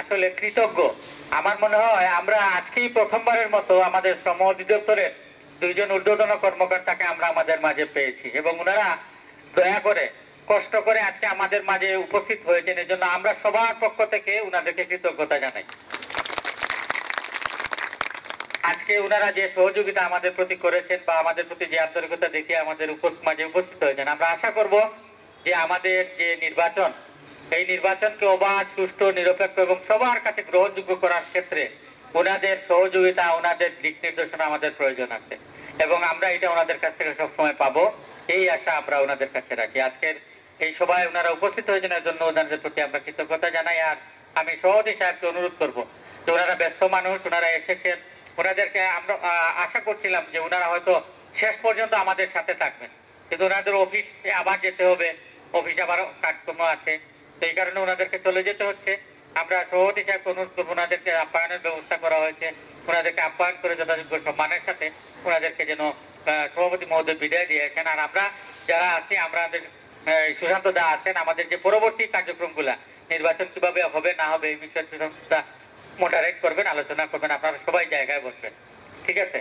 আসলে কৃতজ্ঞ। আমার মনে হয় আমরা আজকেই প্রথমবারের মতো আমাদের শ্রম অধিদপ্তরের 2 জন ঊর্ধ্বতন কর্মকর্তাকে আমরা আমাদের মাঝে পেয়েছি এবং ওনারা দয়া করে কষ্ট করে আজকে আমাদের মাঝে উপস্থিত হয়েছেন। এজন্য আমরা সবার পক্ষ থেকে ওনাদেরকে কৃতজ্ঞতা জানাই। আজকে ওনারা যে সহযোগিতা আমাদের প্রতি করেছেন বা আমাদের প্রতি যে আন্তরিকতা দেখিয়ে আমাদের মাঝে উপস্থিত হয়েছেন, আমরা আশা করব যে আমাদের যে নির্বাচন, এই নির্বাচনকে অবাধ, সুষ্ঠু, নিরপেক্ষ এবং সবার কাছে গ্রহণযোগ্য করার ক্ষেত্রে ওনাদের সহযোগিতা, ওনাদের দিক নির্দেশনা আমাদের প্রয়োজন আছে এবং আমরা এটা ওনাদের কাছ থেকে সবসময় পাবো, এই আশা আমরা ওনাদের কাছে রাখি। আজকের এই সভায় ওনারা উপস্থিত হয়েছেন, এর জন্য ওনাদের প্রতি আমরা কৃতজ্ঞতা জানাই। আর আমি সভাপতি সাহেবকে অনুরোধ করবো যে ওনারা ব্যস্ত মানুষ, ওনারা এসেছেন, ওনাদেরকে আমরা আশা করছিলাম যে ওনারা হয়তো শেষ পর্যন্ত আমাদের সাথে থাকবেন, কিন্তু ওনাদের অফিসে আবার যেতে হবে, অফিসে আবার কাজকর্ম আছে, তো এই কারণে ওনাদেরকে চলে যেতে হচ্ছে। আমরা সভাপতি সাহেবকে অনুরোধ করবো ওনাদেরকে আপ্যায়নের ব্যবস্থা করা হয়েছে, ওনাদেরকে আপ্যায়ন করে যথাযোগ্য সম্মানের সাথে ওনাদেরকে যেন সভাপতি মহোদয় বিদায় দিয়েছেন। আর আমরা যারা আছি, আমাদের সুশান্ত দা আছেন, আমাদের যে পরবর্তী কার্যক্রমগুলা, নির্বাচন কিভাবে হবে না হবে এই বিষয়ে সুশান্ত দা মোটারেট করবেন, আলোচনা করবেন, আপনারা সবাই জায়গায় বসবেন, ঠিক আছে?